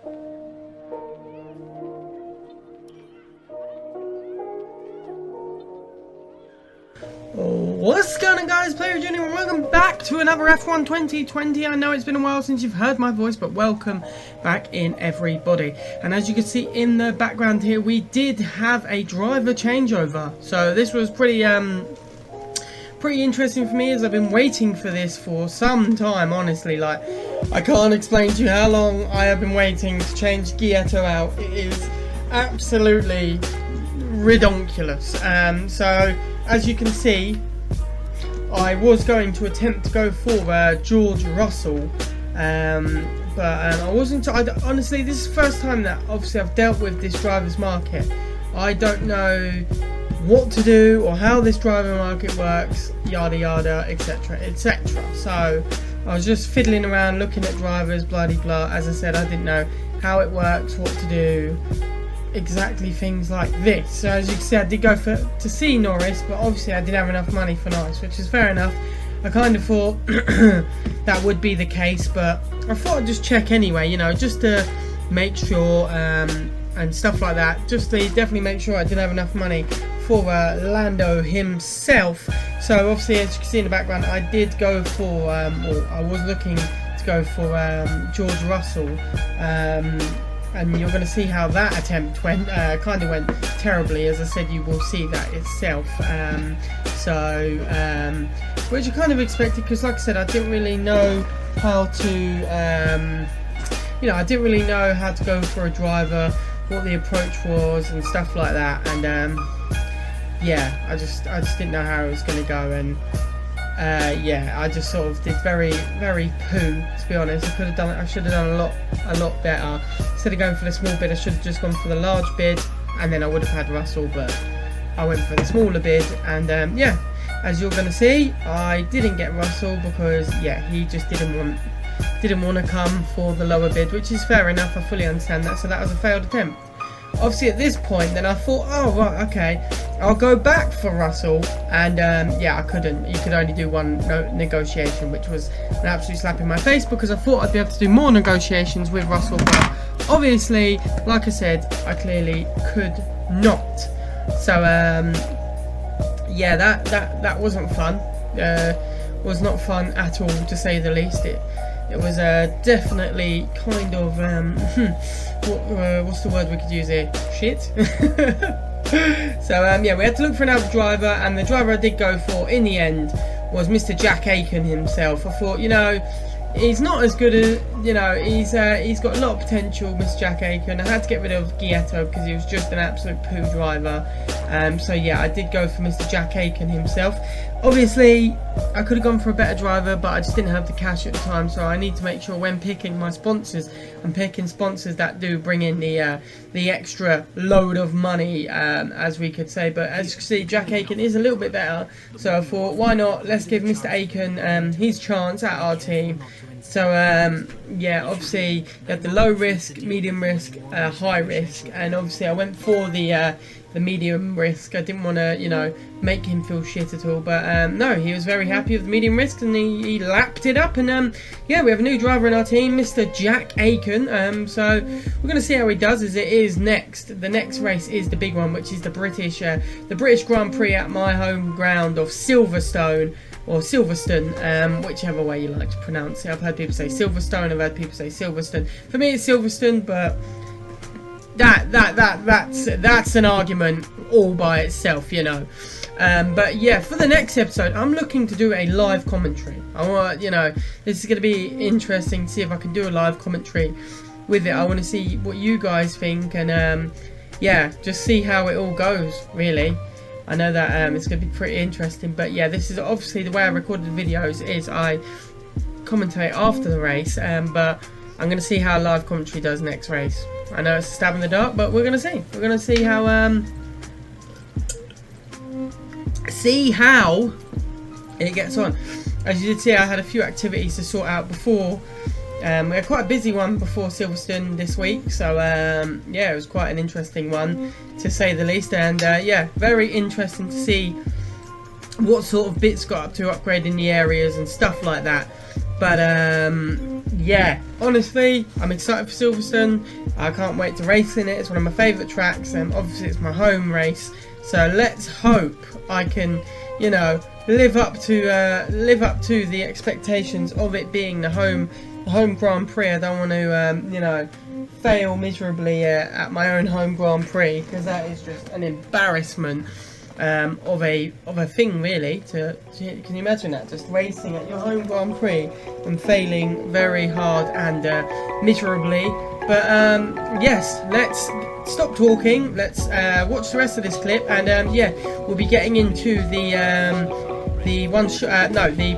What's going on, guys? Player Junior, and welcome back to another F1 2020. I know it's been a while since you've heard my voice, but welcome back in, everybody. And as you can see in the background here, we did have a driver changeover. So this was pretty interesting for me, as I've been waiting for this for some time, honestly. Like, I can't explain to you how long I have been waiting to change Ghietto out. It is absolutely redonkulous. So as you can see, I was going to attempt to go for George Russell, but I wasn't. Honestly, this is the first time that obviously I've dealt with this driver's market. I don't know what to do or how this driver market works, yada yada, etc, etc. So I was just fiddling around looking at drivers, blah de blah. As I said, I didn't know how it works, what to do, exactly things like this. So as you can see, I did go to see Norris, but obviously I didn't have enough money for Norris, which is fair enough. I kind of thought that would be the case, but I thought I'd just check anyway, you know, just to make sure and stuff like that, just to definitely make sure I didn't have enough money for Lando himself. So obviously, as you can see in the background, I did go for, or I was looking to go for George Russell, and you're going to see how that attempt went. Kind of went terribly, as I said. You will see that itself. Which I kind of expected, because like I said, I didn't really know how to, you know, I didn't really know how to go for a driver, what the approach was, and stuff like that. And yeah, I just didn't know how it was going to go, and yeah, I just sort of did very poo, to be honest. I should have done a lot better. Instead of going for the small bid, I should have just gone for the large bid, and then I would have had Russell, but I went for the smaller bid. And yeah, as you're going to see, I didn't get Russell because, yeah, he just didn't want to come for the lower bid, which is fair enough. I fully understand that. So that was a failed attempt. Obviously at this point, then I thought, oh right, okay, I'll go back for Russell, and yeah, I couldn't. You could only do one negotiation, which was an absolute slap in my face, because I thought I'd be able to do more negotiations with Russell, but obviously, like I said, I clearly could not. So yeah, that wasn't fun. Was not fun at all, to say the least. It was definitely kind of what's the word we could use here? Shit. So yeah, we had to look for another driver, and the driver I did go for in the end was Mr. Jack Aiken himself. I thought, you know, he's not as good as, you know, he's got a lot of potential, Mr. Jack Aiken. I had to get rid of Ghietto because he was just an absolute poo driver. So yeah, I did go for Mr. Jack Aiken himself. Obviously, I could have gone for a better driver, but I just didn't have the cash at the time, so I need to make sure when picking my sponsors, I'm picking sponsors that do bring in the extra load of money, as we could say. But as you can see, Jack Aiken is a little bit better, so I thought, why not? Let's give Mr. Aiken his chance at our team. So yeah, obviously you have the low risk, medium risk, high risk, and obviously I went for the medium risk. I didn't want to, you know, make him feel shit at all, but no, he was very happy with the medium risk, and he lapped it up. And yeah, we have a new driver in our team, Mr. Jack Aiken. So we're going to see how he does, as it is next. The next race is the big one, which is the British Grand Prix at my home ground of Silverstone, or Silverstone, whichever way you like to pronounce it. I've heard people say Silverstone, I've heard people say Silverstone. For me, it's Silverstone, but that's an argument all by itself, you know. But yeah, for the next episode, I'm looking to do a live commentary. I want, you know, this is going to be interesting to see if I can do a live commentary with it. I want to see what you guys think, and yeah, just see how it all goes, really. I know that it's going to be pretty interesting, but yeah, this is obviously the way I recorded the videos, is I commentate after the race, but I'm going to see how live commentary does next race. I know it's a stab in the dark, but we're going to see. We're going to see how it gets on. As you did see, I had a few activities to sort out before. We had quite a busy one before Silverstone this week, so yeah, it was quite an interesting one, to say the least. And yeah, very interesting to see what sort of bits got up to upgrading the areas and stuff like that. But yeah, honestly, I'm excited for Silverstone. I can't wait to race in it. It's one of my favourite tracks, and obviously it's my home race. So let's hope I can, you know, live up to the expectations of it being the home Grand Prix. I don't want to, you know, fail miserably at my own home Grand Prix, because that is just an embarrassment of a thing, really. Can you imagine that, just racing at your home Grand Prix and failing very hard and miserably? But yes, let's stop talking. Let's watch the rest of this clip, and yeah, we'll be getting into the one the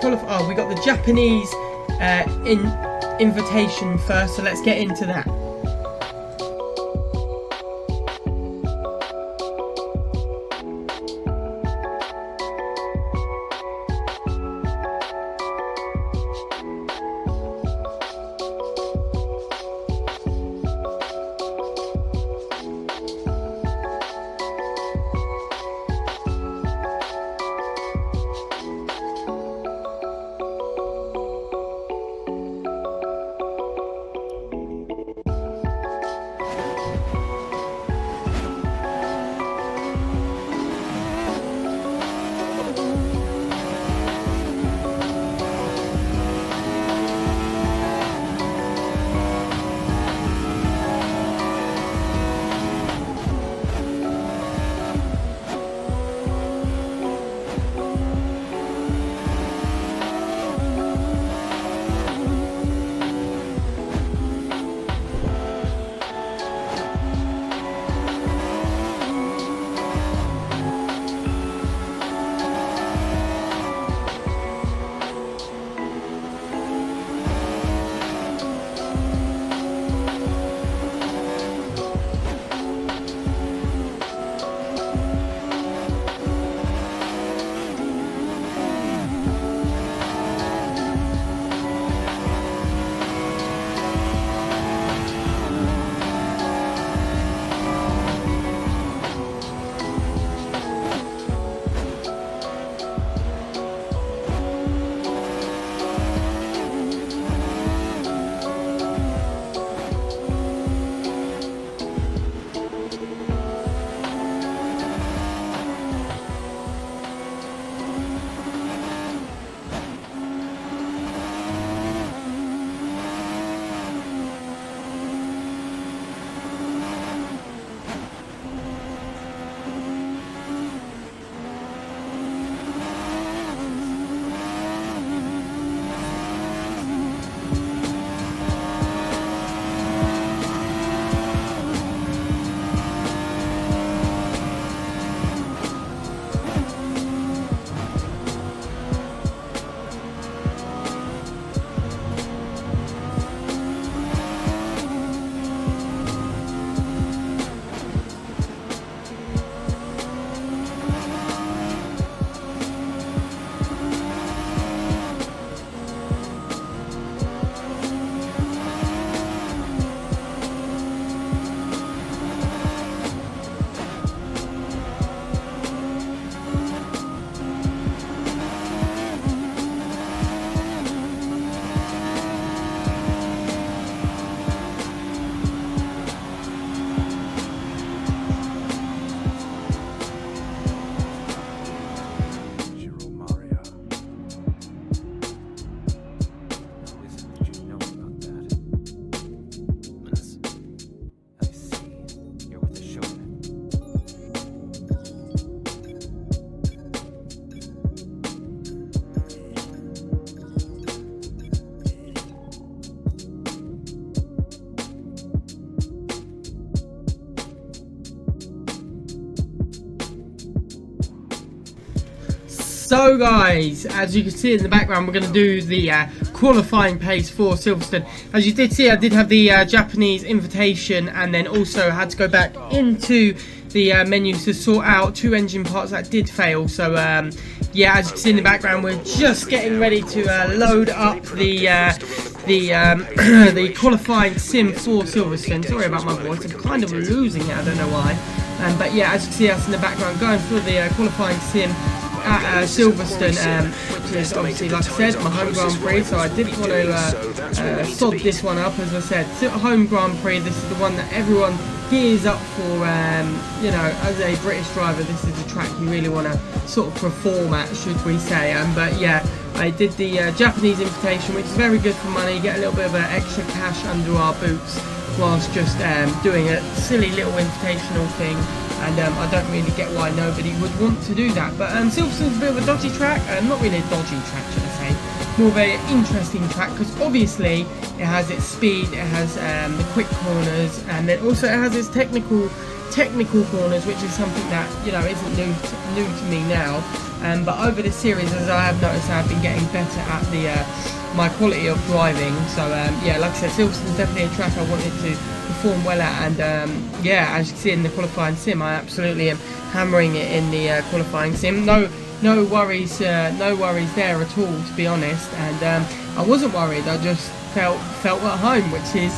qualify. Oh, we got the Japanese invitation first, so let's get into that. So guys, as you can see in the background, we're going to do the qualifying pace for Silverstone. As you did see, I did have the Japanese invitation, and then also had to go back into the menu to sort out 2 engine parts that did fail. So yeah, as you can see in the background, we're just getting ready to load up the the qualifying sim for Silverstone. Sorry about my voice, I'm kind of losing it, I don't know why. But yeah, as you can see us in the background going through the qualifying sim at Silverstone, which which is obviously, like I said, my home Grand Prix, so I didn't want to sod this one up. As I said, home Grand Prix, this is the one that everyone gears up for. You know, as a British driver, this is a track you really want to sort of perform at, should we say. But yeah, I did the Japanese invitation, which is very good for money, get a little bit of extra cash under our boots whilst just doing a silly little invitational thing. And I don't really get why nobody would want to do that. But Silverstone's a bit of a dodgy track. Not really a dodgy track, should I say. More of an interesting track, because obviously it has its speed, it has the quick corners, and then also it has its technical corners, which is something that, you know, isn't new to me now. But over the series, as I have noticed, I've been getting better at my quality of driving. So yeah, like I said, Silverstone's definitely a track I wanted to perform well at, and yeah, as you can see in the qualifying sim, I absolutely am hammering it in the qualifying sim. No worries there at all, to be honest. And I wasn't worried. I just felt at home, which is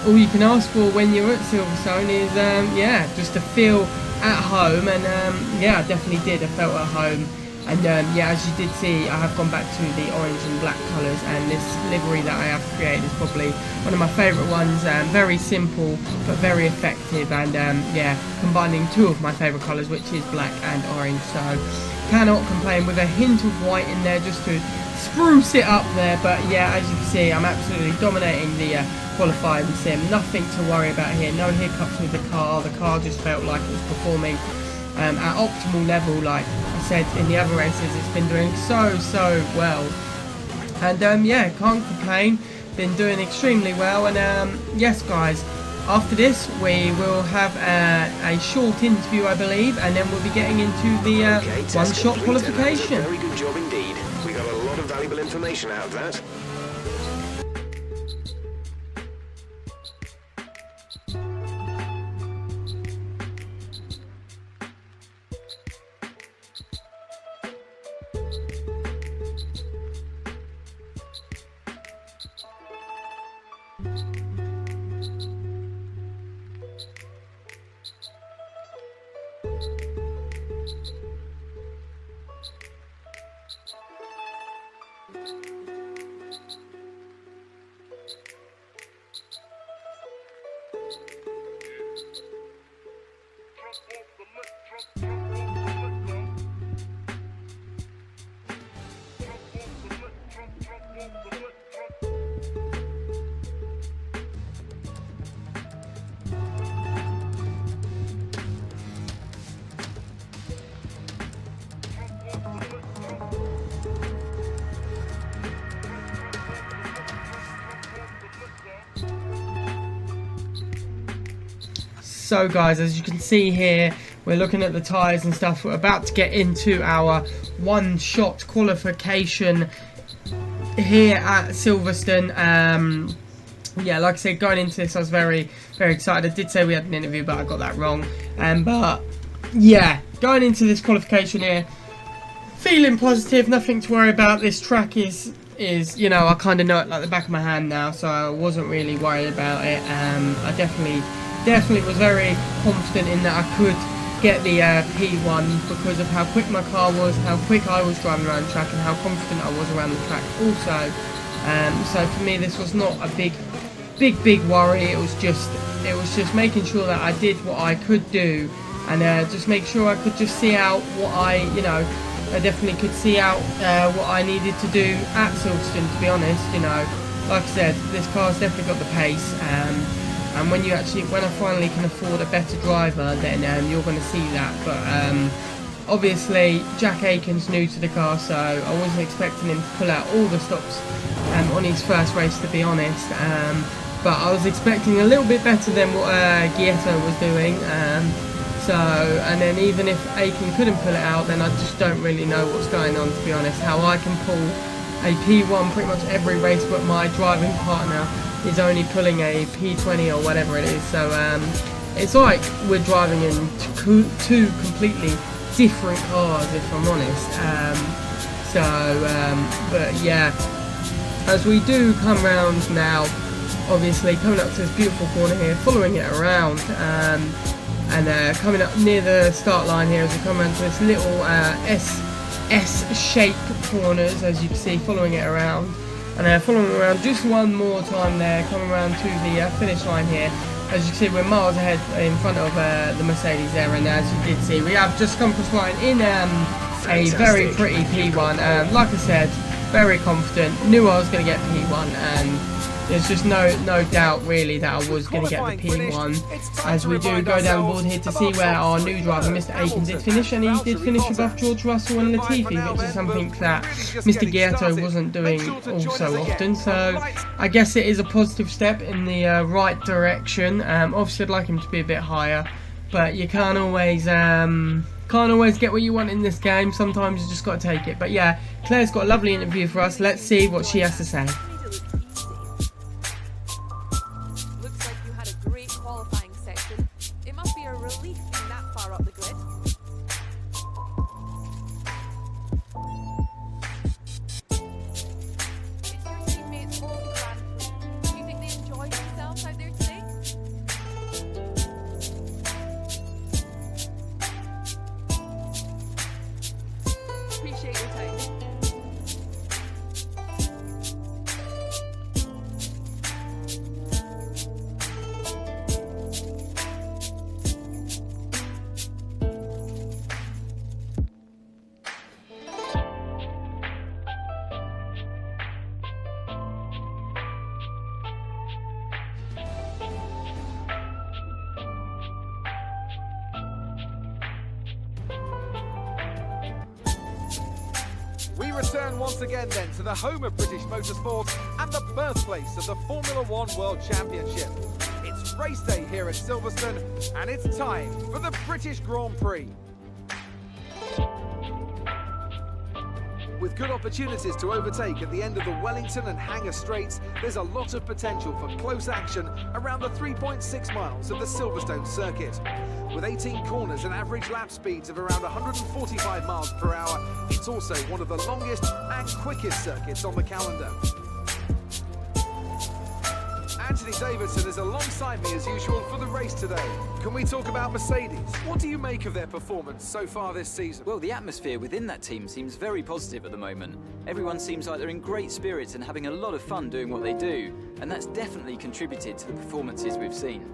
all you can ask for when you're at Silverstone. Is yeah, just to feel at home. And yeah, I definitely did. I felt at home. And yeah, as you did see, I have gone back to the orange and black colours, and this livery that I have created is probably one of my favourite ones. Very simple but very effective, and yeah, combining two of my favourite colours, which is black and orange. So cannot complain, with a hint of white in there just to spruce it up there. But yeah, as you can see, I'm absolutely dominating the qualifying sim. Nothing to worry about here. No hiccups with the car. The car just felt like it was performing at optimal level. Like I said in the other races, it's been doing so well, and yeah, can't complain, been doing extremely well. And yes guys, after this we will have a short interview, I believe, and then we'll be getting into the one-shot qualification. Very good job indeed. We got a lot of valuable information out of that. So guys, as you can see here, we're looking at the tyres and stuff. We're about to get into our one-shot qualification here at Silverstone. Yeah, like I said, going into this I was very excited. I did say we had an interview, but I got that wrong. But yeah, going into this qualification here, feeling positive, nothing to worry about. This track is you know, I kind of know it like the back of my hand now, so I wasn't really worried about it. I definitely was very confident in that I could get the P1 because of how quick my car was, how quick I was driving around the track, and how confident I was around the track also. So for me, this was not a big worry. It was just making sure that I did what I could do, and just make sure I could just see out what I definitely could see out what I needed to do at Silverstone, to be honest. You know, like I said, this car's definitely got the pace. And when I finally can afford a better driver, then you're going to see that. But obviously, Jack Aiken's new to the car, so I wasn't expecting him to pull out all the stops on his first race, to be honest. But I was expecting a little bit better than what Gietto was doing. And then even if Aiken couldn't pull it out, then I just don't really know what's going on, to be honest. How I can pull a P1 pretty much every race, but my driving partner is only pulling a P20 or whatever it is. So it's like we're driving in two completely different cars, if I'm honest. But yeah, as we do come round now, obviously coming up to this beautiful corner here, following it around, and coming up near the start line here as we come around to this little S-shaped corners, as you can see, following it around. And following around just one more time there, coming around to the finish line here. As you can see, we're miles ahead in front of the Mercedes there, and as you did see, we have just come across line in a very pretty P1. Like I said, very confident, knew I was going to get P1, and there's just no doubt really that I was going to get the P1. As we do go down the board here to see where our new driver, Mr. Aiken, did finish, and he did finish above George Russell and Latifi, which is something that Mr. Ghietto wasn't doing all so often. So I guess it is a positive step in the right direction. Obviously I'd like him to be a bit higher, but you can't always get what you want in this game. Sometimes you just got to take it. But yeah, Claire's got a lovely interview for us. Let's see what she has to say. Appreciate your time. We return once again then to the home of British motorsport and the birthplace of the Formula One World Championship. It's race day here at Silverstone, and it's time for the British Grand Prix. With good opportunities to overtake at the end of the Wellington and Hangar Straights, there's a lot of potential for close action around the 3.6 miles of the Silverstone circuit. With 18 corners and average lap speeds of around 145 miles per hour, it's also one of the longest and quickest circuits on the calendar. Anthony Davidson is alongside me as usual for the race today. Can we talk about Mercedes? What do you make of their performance so far this season? Well, the atmosphere within that team seems very positive at the moment. Everyone seems like they're in great spirits and having a lot of fun doing what they do, and that's definitely contributed to the performances we've seen.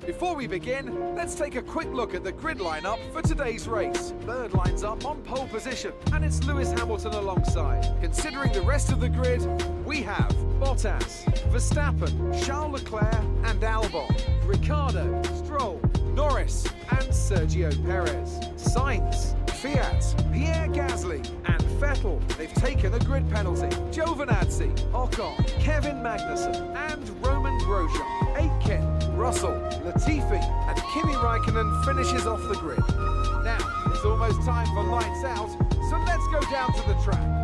Before we begin, let's take a quick look at the grid lineup for today's race. Bird lines up on pole position, and it's Lewis Hamilton alongside. Considering the rest of the grid, we have Bottas, Verstappen, Charles Leclerc and Albon, Ricciardo, Stroll, Norris and Sergio Perez, Sainz, Fiat, Pierre Gasly and Vettel. They've taken a grid penalty. Giovinazzi, Ocon, Kevin Magnussen and Roman Grosjean. Aitken, Russell, Latifi and Kimi Raikkonen finishes off the grid. Now, it's almost time for lights out, so let's go down to the track.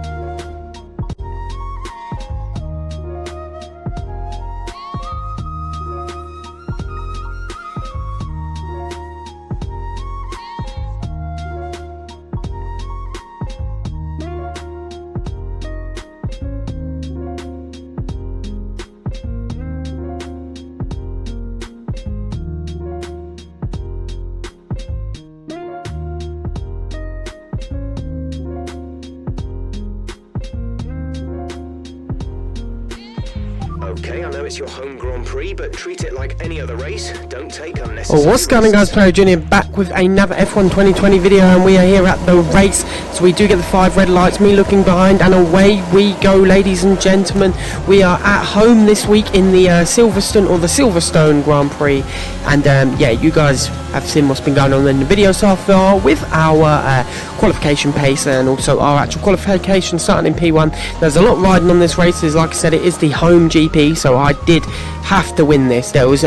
Okay, I know it's your home Grand Prix, but treat it like any other race. Don't take unnecessary Well, what's going on, guys? Player Junior back with another F1 2020 video, and we are here at the race. So we do get the 5 red lights, me looking behind, and away we go, ladies and gentlemen. We are at home this week in the Silverstone, or the Silverstone Grand Prix. And yeah, you guys have seen what's been going on in the video so far with our qualification pace and also our actual qualification starting in P1. There's a lot riding on this race. As like I said, it is the home GP, so I did have to win this. There was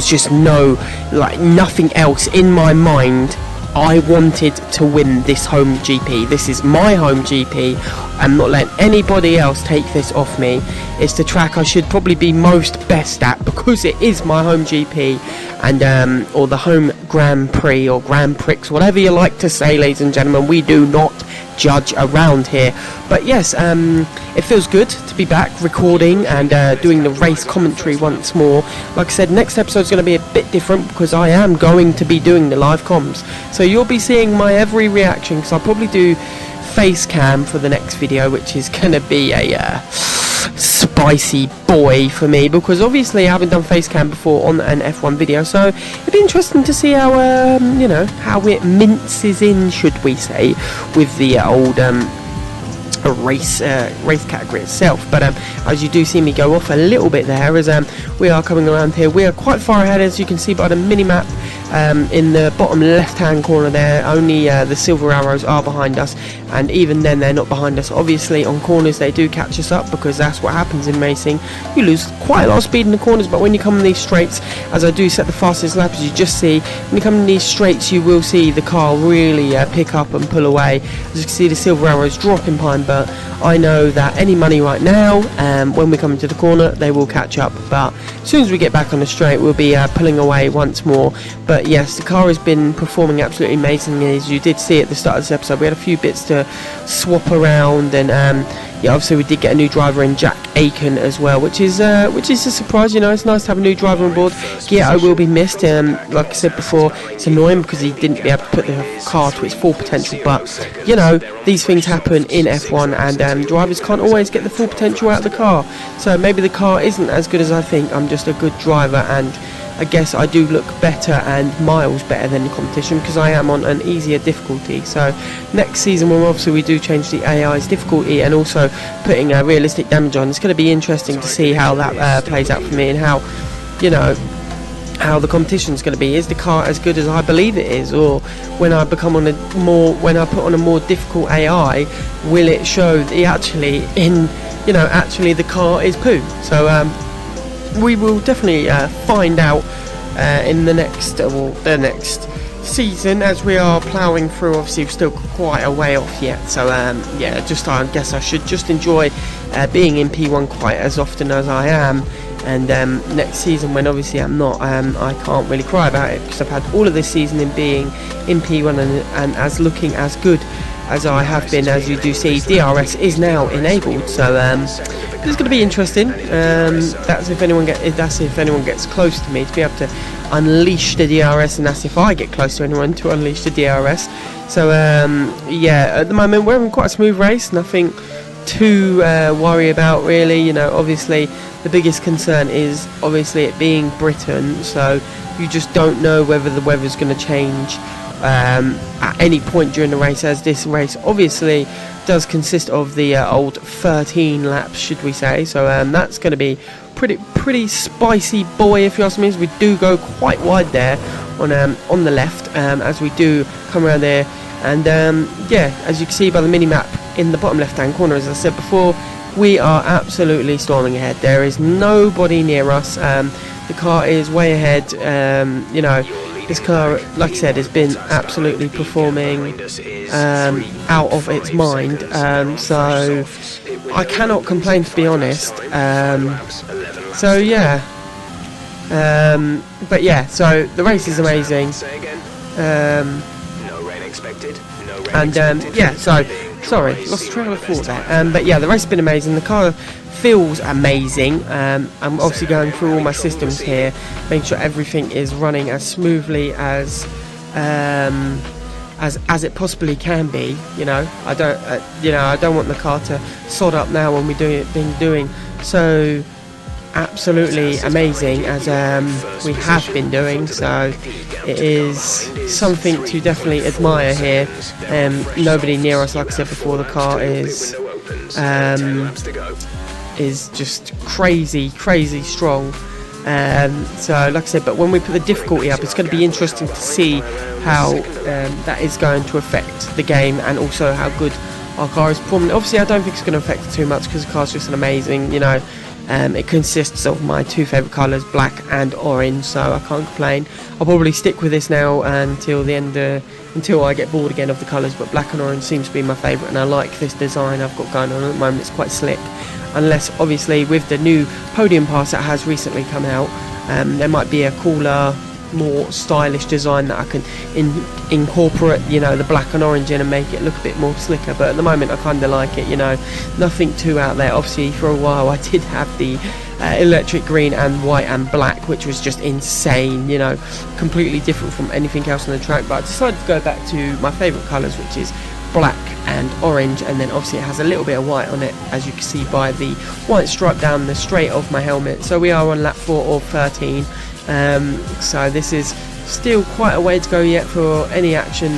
just nothing else in my mind. I wanted to win this home GP. This is my home GP. I'm not letting anybody else take this off me. It's the track I should probably be most best at because it is my home GP, and or the home Grand Prix or Grand Prix, whatever you like to say, ladies and gentlemen. We do not judge around here. But yes, it feels good to be back recording and doing the race commentary once more. Like I said, next episode is going to be a bit different because I am going to be doing the live comms, so you'll be seeing my every reaction, because I'll probably do face cam for the next video, which is going to be a spicy boy for me, because obviously I haven't done face cam before on an F1 video, so it'd be interesting to see how you know, how it minces in, should we say, with the old race category itself. But as you do see me go off a little bit there, as we are coming around here, we are quite far ahead, as you can see by the mini map. In the bottom left hand corner there, only the silver arrows are behind us, and even then they're not behind us. Obviously on corners they do catch us up, because that's what happens in racing. You lose quite a lot of speed in the corners, but when you come in these straights, as I do set the fastest lap, as you just see, when you come in these straights you will see the car really pick up and pull away. As you can see, the silver arrows dropping behind, but I know that any money right now, when we come into the corner, they will catch up. But as soon as we get back on the straight, we'll be pulling away once more. But yes, the car has been performing absolutely amazingly. As you did see at the start of this episode, we had a few bits to swap around, and yeah, obviously we did get a new driver in, Jack Aiken, as well, which is a surprise. You know, it's nice to have a new driver on board. Ghietto will be missed, like I said before, it's annoying because he didn't be able to put the car to its full potential, but you know, these things happen in F1, and drivers can't always get the full potential out of the car. So maybe the car isn't as good as I think. I'm just a good driver, and I guess I do look better and miles better than the competition, because I am on an easier difficulty. So next season, when obviously we do change the AI's difficulty and also putting a realistic damage on, it's going to be interesting to see how that plays out for me, and how, you know, how the competition's going to be. Is the car as good as I believe it is, or when I become on a more, when I put on a more difficult AI, will it show that actually actually the car is poo? So we will definitely find out in the next season, as we are ploughing through. Obviously we're still quite a way off yet, so yeah, just I guess I should just enjoy being in P1 quite as often as I am, and next season, when obviously I'm not, I can't really cry about it, because I've had all of this season in being in P1 and as looking as good as I have been. As you do see, DRS is now enabled, so it's going to be interesting. That's if anyone gets close to me, to be able to unleash the DRS, and that's if I get close to anyone to unleash the DRS. So yeah, at the moment we're having quite a smooth race, nothing to worry about really. You know, obviously the biggest concern is obviously it being Britain, so you just don't know whether the weather's going to change at any point during the race, as this race obviously does consist of the old 13 laps, should we say. So that's going to be pretty spicy boy, if you ask me, as we do go quite wide there on the left, as we do come around there, and yeah, as you can see by the mini map in the bottom left hand corner, as I said before, we are absolutely storming ahead. There is nobody near us. The car is way ahead. You know, this car, like I said, has been absolutely performing out of its mind, so I cannot complain, to be honest. So yeah, but yeah, so the race is amazing, and yeah, so sorry, lost trail of thought there. But yeah, the race has been amazing. The car feels amazing. I'm obviously going through all my systems here, making sure everything is running as smoothly as it possibly can be. You know, I don't want the car to sod up now when we're doing so absolutely amazing as we have been doing. So it is something to definitely admire here. Nobody near us, like I said before. The car is just crazy strong. So like I said, but when we put the difficulty up, it's going to be interesting to see how that is going to affect the game, and also how good our car is performing. Obviously I don't think it's going to affect it too much, because the car's just an amazing, you know, it consists of my two favourite colours, black and orange, so I can't complain. I'll probably stick with this now until the end, until I get bored again of the colours, but black and orange seems to be my favourite, and I like this design I've got going on at the moment. It's quite slick, unless obviously with the new podium pass that has recently come out, there might be a cooler more stylish design that I can incorporate, you know, the black and orange in and make it look a bit more slicker. But at the moment I kind of like it, you know, nothing too out there. Obviously for a while I did have the electric green and white and black, which was just insane, you know, completely different from anything else on the track. But I decided to go back to my favourite colours, which is black and orange, and then obviously it has a little bit of white on it, as you can see by the white stripe down the straight of my helmet. So we are on lap 4 of 13, so this is still quite a way to go yet for any action,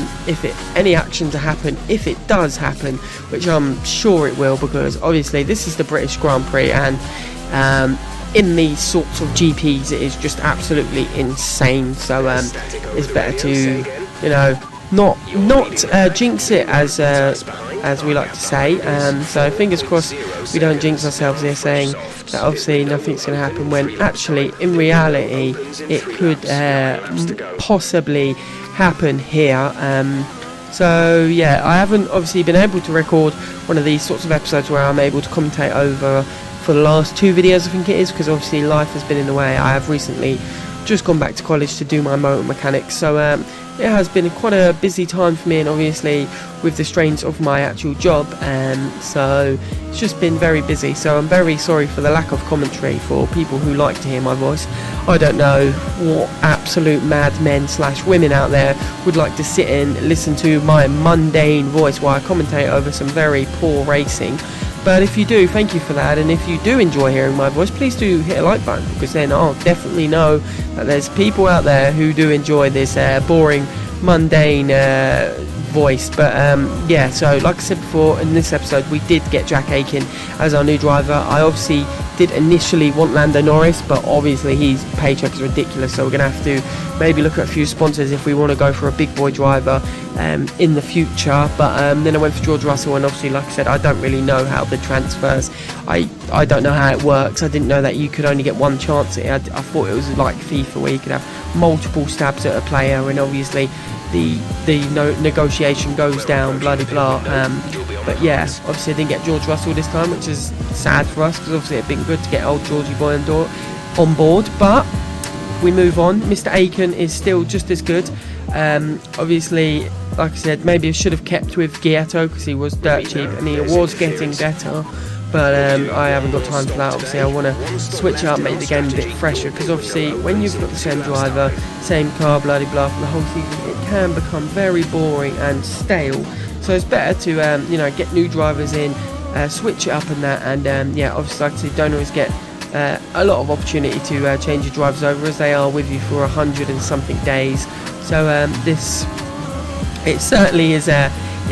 any action to happen, if it does happen, which I'm sure it will, because obviously this is the British Grand Prix, and in these sorts of GPs it is just absolutely insane. So it's better to, you know, not jinx it, as we like to say. So fingers crossed we don't jinx ourselves here, saying that obviously nothing's going to happen, when actually in reality it could possibly happen here. So yeah, I haven't obviously been able to record one of these sorts of episodes where I'm able to commentate over for the last 2 videos, I think it is, because obviously life has been in the way. I have recently just gone back to college to do my motor mechanics, so it has been quite a busy time for me, and obviously with the strains of my actual job, so it's just been very busy. So I'm very sorry for the lack of commentary for people who like to hear my voice. I don't know what absolute madmen / women out there would like to sit and listen to my mundane voice while I commentate over some very poor racing. But if you do, thank you for that, and if you do enjoy hearing my voice, please do hit a like button, because then I'll definitely know that there's people out there who do enjoy this boring, mundane voice. But yeah, so like I said before, in this episode we did get Jack Aiken as our new driver. I obviously did initially want Lando Norris, but obviously his paycheck is ridiculous, so we're going to have to maybe look at a few sponsors if we want to go for a big boy driver in the future. But then I went for George Russell, and obviously, like I said, I don't really know how the transfers, I don't know how it works. I didn't know that you could only get one chance at it. I thought it was like FIFA, where you could have multiple stabs at a player, and obviously the negotiation goes down, bloody blah. But yeah, obviously I didn't get George Russell this time, which is sad for us, because obviously it'd been good to get old Georgie boy on board. But we move on. Mr. Aiken is still just as good. Obviously, like I said, maybe I should have kept with Gietto, because he was dirt cheap and he was getting better. But I haven't got time for that. Obviously I want to switch up, make the game a bit fresher, because obviously when you've got the same driver, same car, bloody blah, for the whole season, it can become very boring and stale. So it's better to you know, get new drivers in, switch it up and that, and yeah, obviously like I said, don't always get a lot of opportunity to change your drivers over, as they are with you for 100 and something days. So it certainly is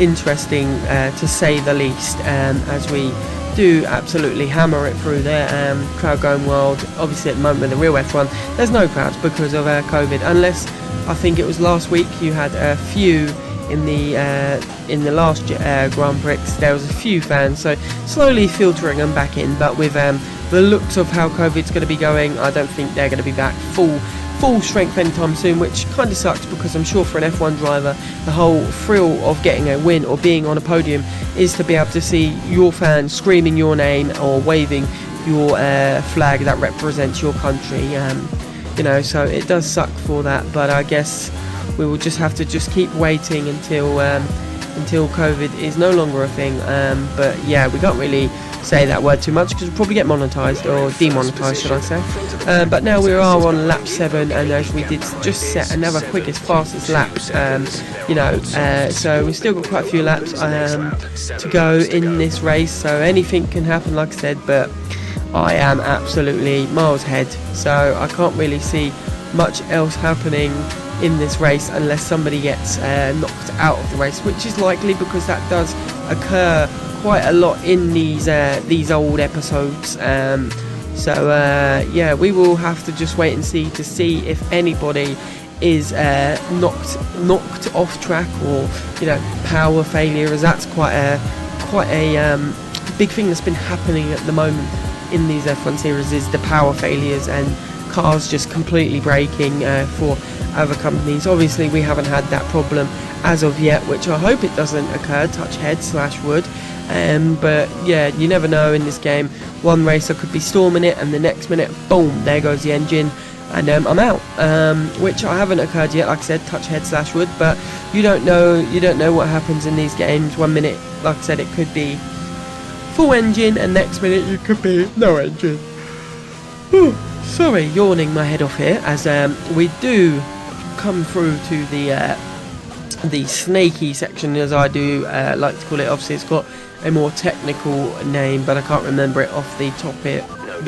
interesting to say the least, as we do absolutely hammer it through there. Crowd going wild. Obviously at the moment with the real F1 there's no crowds because of COVID, unless I think it was last week you had a few in the last Grand Prix. There was a few fans, so slowly filtering them back in. But with the looks of how COVID's going to be going, I don't think they're going to be back full strength anytime soon, which kind of sucks, because I'm sure for an F1 driver the whole thrill of getting a win or being on a podium is to be able to see your fans screaming your name or waving your flag that represents your country. You know, so it does suck for that, but I guess we will just have to keep waiting until COVID is no longer a thing. But yeah, we can't really say that word too much, because we'll probably get monetized, or demonetized should I say. But now we are on lap 7, and as we did just set another quickest fastest laps, you know, so we've still got quite a few laps to go in this race, so anything can happen, like I said. But I am absolutely miles ahead, so I can't really see much else happening in this race unless somebody gets knocked out of the race, which is likely, because that does occur quite a lot in these old episodes. So yeah, we will have to just wait and see to see if anybody is knocked off track, or you know, power failure, as that's quite a big thing that's been happening at the moment in these F1 series, is the power failures and cars just completely breaking for other companies. Obviously we haven't had that problem as of yet, which I hope it doesn't occur, touch head / wood. But yeah, you never know in this game. One racer could be storming it, and the next minute, boom, there goes the engine. and I'm out, which I haven't occurred yet. Like I said, touch head / wood, but you don't know what happens in these games. 1 minute, like I said, it could be full engine, and next minute it could be no engine. Whew. Sorry, yawning my head off here, as we do come through to the snaky section, as I do like to call it. Obviously, it's got a more technical name, but I can't remember it off the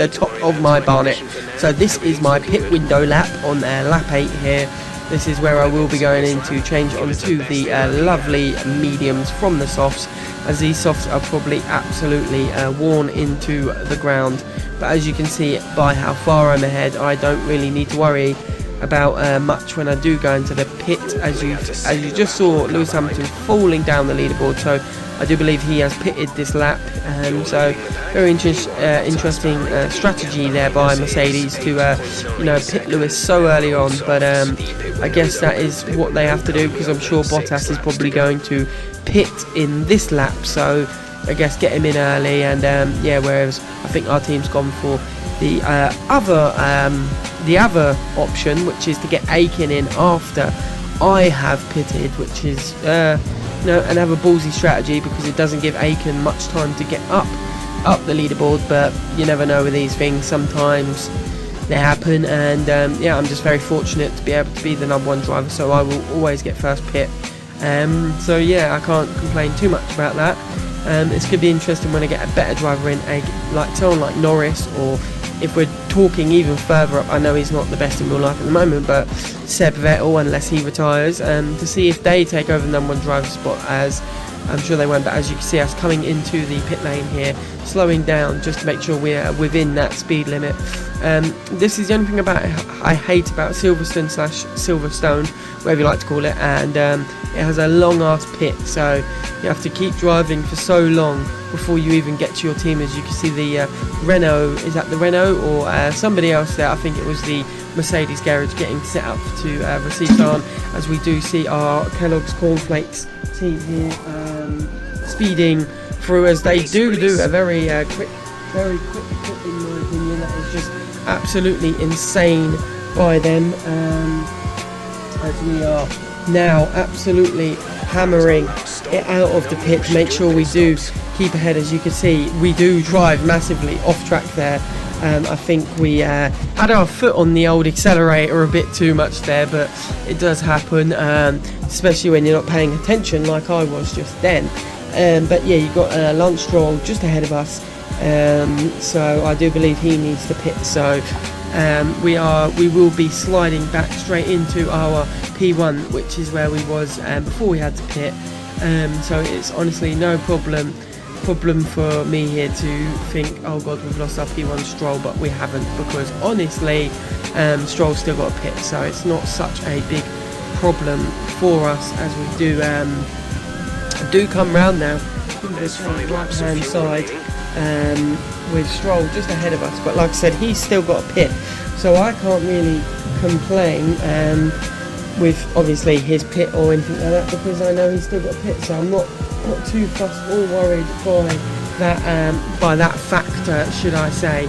top of my bonnet. So this is my pit window lap on lap 8 here. This is where I will be going in to change onto the lovely mediums from the softs, as these softs are probably absolutely worn into the ground. But as you can see by how far I'm ahead, I don't really need to worry about much when I do go into the pit. As you just saw Lewis Hamilton falling down the leaderboard, so I do believe he has pitted this lap, so very interesting strategy there by Mercedes to pit Lewis so early on. But I guess that is what they have to do, because I'm sure Bottas is probably going to pit in this lap, so I guess get him in early. And whereas I think our team's gone for the other option, which is to get Aiken in after I have pitted, which is another ballsy strategy, because it doesn't give Aiken much time to get up the leaderboard. But you never know with these things, sometimes they happen, and I'm just very fortunate to be able to be the #1 driver, so I will always get first pit. I can't complain too much about that. It's going to be interesting when I get a better driver in, like someone like Norris, or if we're talking even further up, I know he's not the best in real life at the moment, but Seb Vettel, unless he retires, to see if they take over the #1 driver spot, as I'm sure they won't. But as you can see, us coming into the pit lane here, slowing down just to make sure we're within that speed limit. This is the only thing I hate about Silverstone / Silverstone, whatever you like to call it, and it has a long ass pit, so you have to keep driving for so long before you even get to your team. As you can see, the Renault, is that the Renault or somebody else there? I think it was the Mercedes garage getting set up to receive someone, as we do see our Kellogg's cornflakes team here speeding through, as they do a very quick pit, in my opinion. That is just absolutely insane by them, as we are now absolutely hammering it out of the pit to make sure we do keep ahead. As you can see, we do drive massively off track there. I think we had our foot on the old accelerator a bit too much there, but it does happen, especially when you're not paying attention like I was just then. But yeah, you've got Lance Stroll just ahead of us, so I do believe he needs to pit. So we will be sliding back straight into our P1, which is where we was before we had to pit. So it's honestly no problem for me here to think, oh god, we've lost our P1 Stroll, but we haven't, because honestly Stroll's still got a pit, so it's not such a big problem for us, as we do come round now to the right hand side with Stroll just ahead of us. But like I said, he's still got a pit, so I can't really complain with obviously his pit or anything like that, because I know he's still got a pit, so I'm not too fussed or worried by that factor, should I say.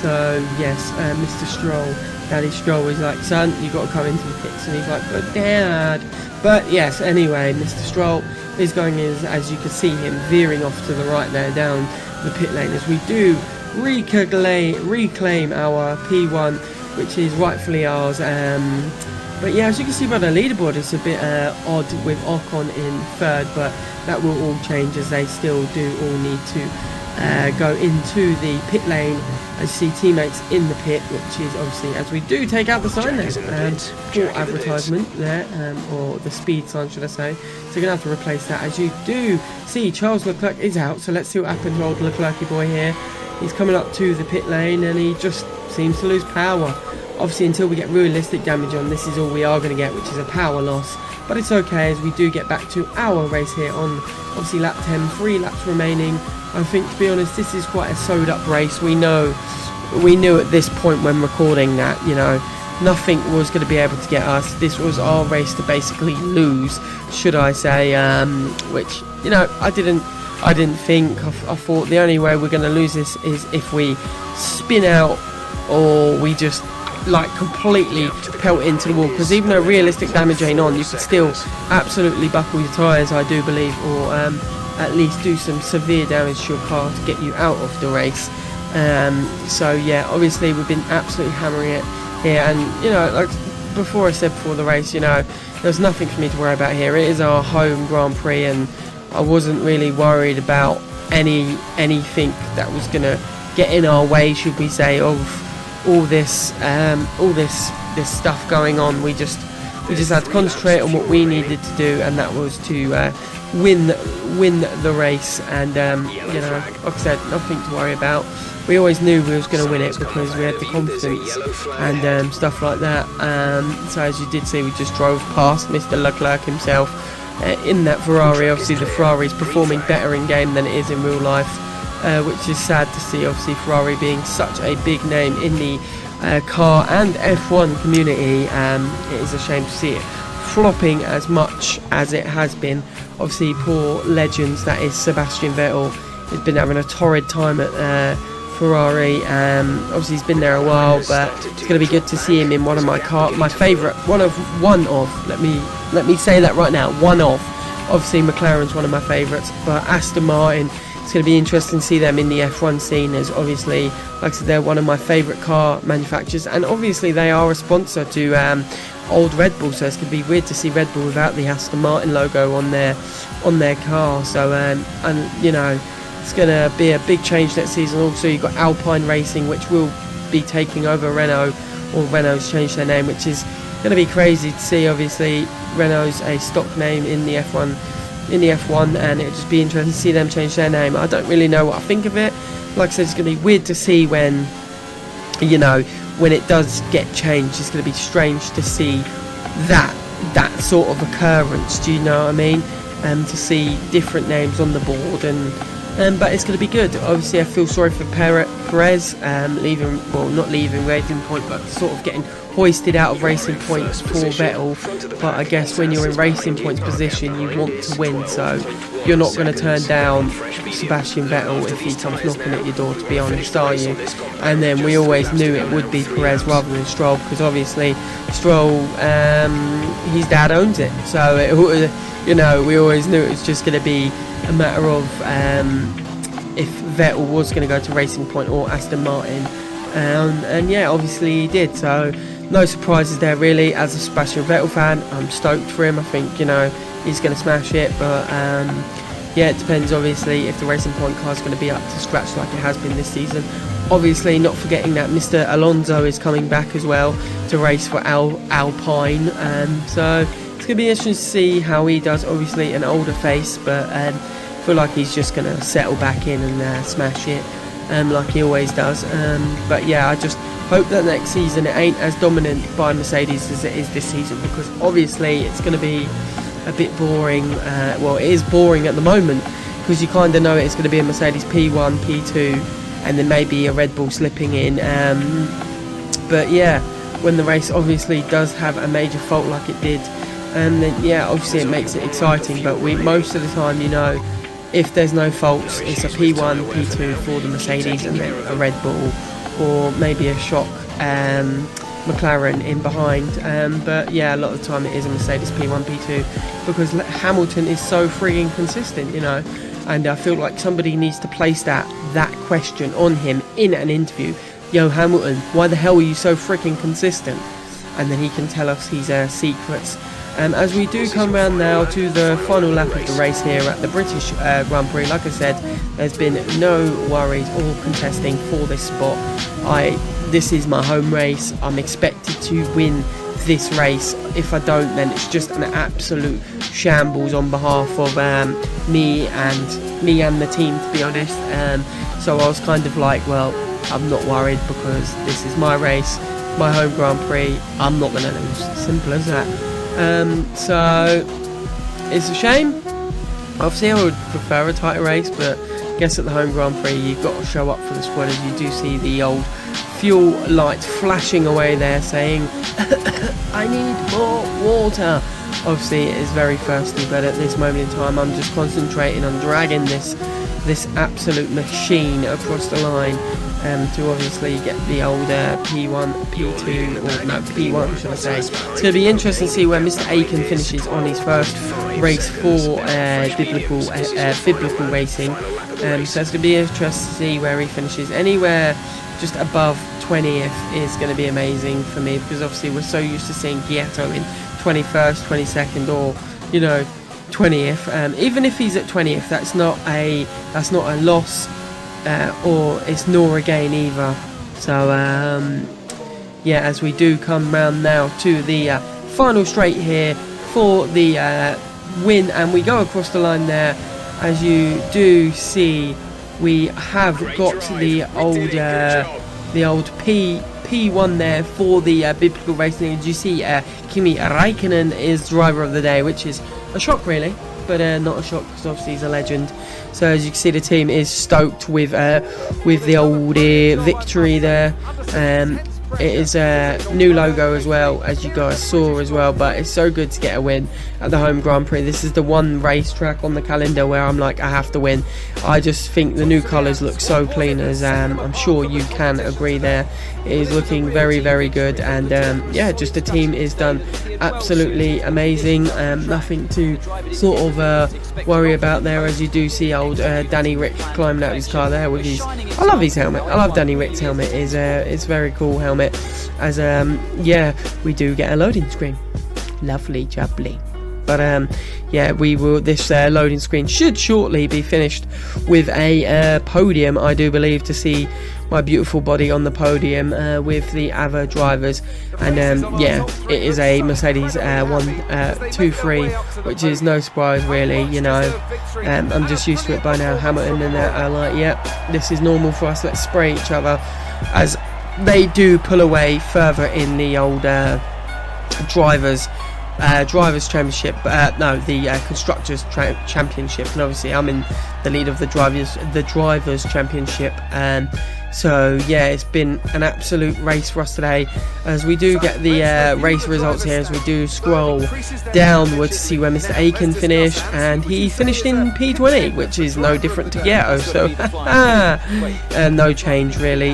So yes, Mr. Stroll, Daddy Stroll is like, son, you've got to come into the pits, and he's like, but Dad. But yes, anyway, Mr. Stroll is going in, as you can see him veering off to the right there down the pit lane, as we do reclaim our P1, which is rightfully ours. But yeah, as you can see by the leaderboard, it's a bit odd with Ocon in third, but that will all change, as they still do all need to go into the pit lane. As you see teammates in the pit, which is obviously, as we do take out the sign there, for advertisement there, or the speed sign, should I say. So you're going to have to replace that. As you do see, Charles Leclerc is out, so let's see what happens to old Leclerc boy here. He's coming up to the pit lane, and he just seems to lose power. Obviously, until we get realistic damage on, this is all we are going to get, which is a power loss. But it's okay, as we do get back to our race here on, obviously, lap 10, 3 laps remaining. I think, to be honest, this is quite a sewed up race. We knew at this point when recording that, nothing was going to be able to get us. This was our race to basically lose, should I say, which, I didn't think. I thought the only way we're going to lose this is if we spin out, or we just like completely pelt into the wall, because even though realistic damage ain't on, you could still absolutely buckle your tyres, I do believe, or at least do some severe damage to your car to get you out of the race. So yeah, obviously we've been absolutely hammering it here, and you know, like before I said before the race, you know, there's nothing for me to worry about here. It is our home Grand Prix, and I wasn't really worried about anything that was gonna get in our way, should we say, of all this stuff going on. We just had to concentrate on what we needed to do, and that was to win the race. And you know, like I said, nothing to worry about. We always knew we was going to win it because we had the confidence and stuff like that. So as you did see, we just drove past Mr. Leclerc himself in that Ferrari. Obviously the Ferrari's performing better in game than it is in real life, which is sad to see. Obviously Ferrari being such a big name in the car and F1 community, it is a shame to see it flopping as much as it has been. Obviously poor legends, that is Sebastian Vettel, has been having a torrid time at Ferrari. Obviously he's been there a while, but it's going to be good to see him in one of my favourite, one of let me say that right now, one of, obviously McLaren's one of my favourites, but Aston Martin, it's going to be interesting to see them in the F1 scene, as obviously, like I said, they're one of my favourite car manufacturers, and obviously they are a sponsor to old Red Bull, so it's going to be weird to see Red Bull without the Aston Martin logo on their car. So and you know, it's going to be a big change next season. Also you've got Alpine Racing, which will be taking over Renault, or Renault's changed their name, which is going to be crazy to see. Obviously Renault's a stock name in the F1, and it'll just be interesting to see them change their name. I don't really know what I think of it. Like I said, it's going to be weird to see when, you know, when it does get changed. It's going to be strange to see that sort of occurrence, do you know what I mean? To see different names on the board, but it's going to be good. Obviously I feel sorry for Perez not leaving Racing Point, but sort of getting hoisted out of Racing Point for Vettel. But I guess when you're in Racing Point's position, you want to win, so you're not going to turn down Sebastian Vettel if he comes knocking at your door, to be honest, are you? And then we always knew it would be Perez rather than Stroll, because obviously Stroll, his dad owns it, so you know, we always knew it was just going to be a matter of if Vettel was going to go to Racing Point or Aston Martin, and yeah, obviously he did, so no surprises there really. As a Sebastian Vettel fan, I'm stoked for him. I think, you know, he's going to smash it, but yeah, it depends obviously if the Racing Point car is going to be up to scratch like it has been this season. Obviously not forgetting that Mr. Alonso is coming back as well to race for Alpine, so it's going to be interesting to see how he does. Obviously an older face, but I feel like he's just going to settle back in and smash it like he always does. But yeah, I just hope that next season it ain't as dominant by Mercedes as it is this season, because obviously it's going to be a bit boring. Well, it is boring at the moment, because you kind of know it's going to be a Mercedes P1, P2, and then maybe a Red Bull slipping in. But yeah, when the race obviously does have a major fault like it did, then yeah, obviously it makes it exciting. But most of the time, you know, if there's no faults, it's a P1, P2 for the Mercedes, and then a Red Bull, or maybe a shock McLaren in behind. But yeah, a lot of the time it is a Mercedes P1, P2, because Hamilton is so freaking consistent, you know. And I feel like somebody needs to place that question on him in an interview. Yo, Hamilton, why the hell are you so freaking consistent? And then he can tell us his secrets. As we do come round now to the final lap of the race here at the British Grand Prix, like I said, there's been no worries or contesting for this spot. This is my home race. I'm expected to win this race. If I don't, then it's just an absolute shambles on behalf of me and the team, to be honest. So I was kind of like, well, I'm not worried, because this is my race, my home Grand Prix. I'm not going to lose. Simple as that. So it's a shame. Obviously I would prefer a tighter race, but I guess at the home Grand Prix you've got to show up for the spoilers. You do see the old fuel light flashing away there saying I need more water. Obviously it is very thirsty, but at this moment in time I'm just concentrating on dragging this absolute machine across the line. to obviously get the older P1, P2, or no, P1 should I say. It's going to be interesting to see where Mr. Aiken finishes on his first race for biblical racing. So it's going to be interesting to see where he finishes. Anywhere just above 20th is going to be amazing for me, because obviously we're so used to seeing Gietto in 21st, 22nd, or 20th. Even if he's at 20th, that's not a loss, or it's nor a gain either. So yeah, as we do come round now to the final straight here for the win, and we go across the line there. As you do see, we have got the old P1 there for the biblical racing. As you see, Kimi Räikkönen is driver of the day, which is a shock really, but not a shock because obviously he's a legend. So as you can see, the team is stoked with the old victory there. It is a new logo as well, as you guys saw as well, but it's so good to get a win at the home Grand Prix. This is the one racetrack on the calendar where I'm like, I have to win. I just think the new colours look so clean, as I'm sure you can agree there. It is looking very, very good, and yeah, just the team is done absolutely amazing. Nothing to sort of worry about there, as you do see old Danny Rick climbing out of his car there with his... I love his helmet. I love Danny Rick's helmet. It's a very cool helmet. As yeah, we do get a loading screen. Lovely jubbly. But yeah, we will. This loading screen should shortly be finished with a podium, I do believe, to see my beautiful body on the podium with the other drivers. And yeah, it is a Mercedes 123, which is no surprise really. I'm just used to it by now. Hamilton and are like, yep, this is normal for us. Let's spray each other, as they do pull away further in the old drivers championship, the constructors championship, and obviously I'm in the lead of the drivers championship. So yeah, it's been an absolute race for us today, as we do get the race results here, as we do scroll downward to see where Mr. Aiken finished, and he finished in P20, which is no different to Gietto, so no change really,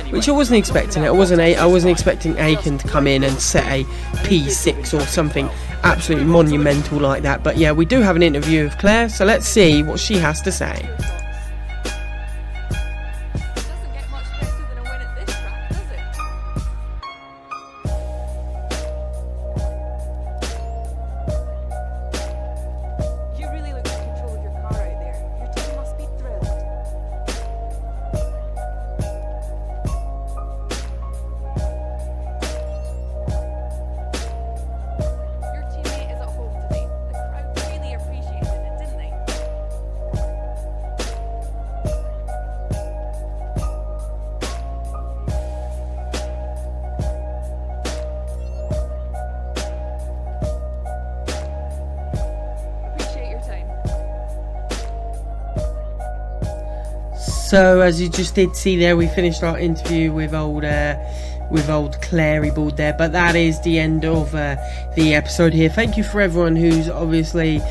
which I wasn't expecting. I wasn't expecting Aiken to come in and set a P6 or something absolutely monumental like that. But yeah, we do have an interview with Claire, so let's see what she has to say. So as you just did see there, we finished our interview with old Clary Bald there, but that is the end of the episode here. Thank you for everyone who's obviously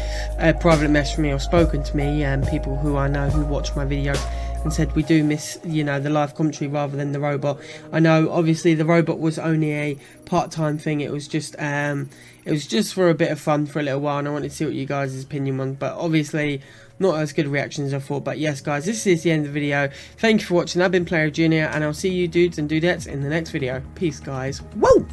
privately messaged me or spoken to me, and people who I know who watch my videos and said we do miss, the live commentary rather than the robot. I know obviously the robot was only a part-time thing. It was just for a bit of fun for a little while, and I wanted to see what you guys' opinion was, but obviously not as good reactions as I thought. But yes guys, this is the end of the video. Thank you for watching. I've been Player Junior, and I'll see you dudes and dudettes in the next video. Peace guys. Woo!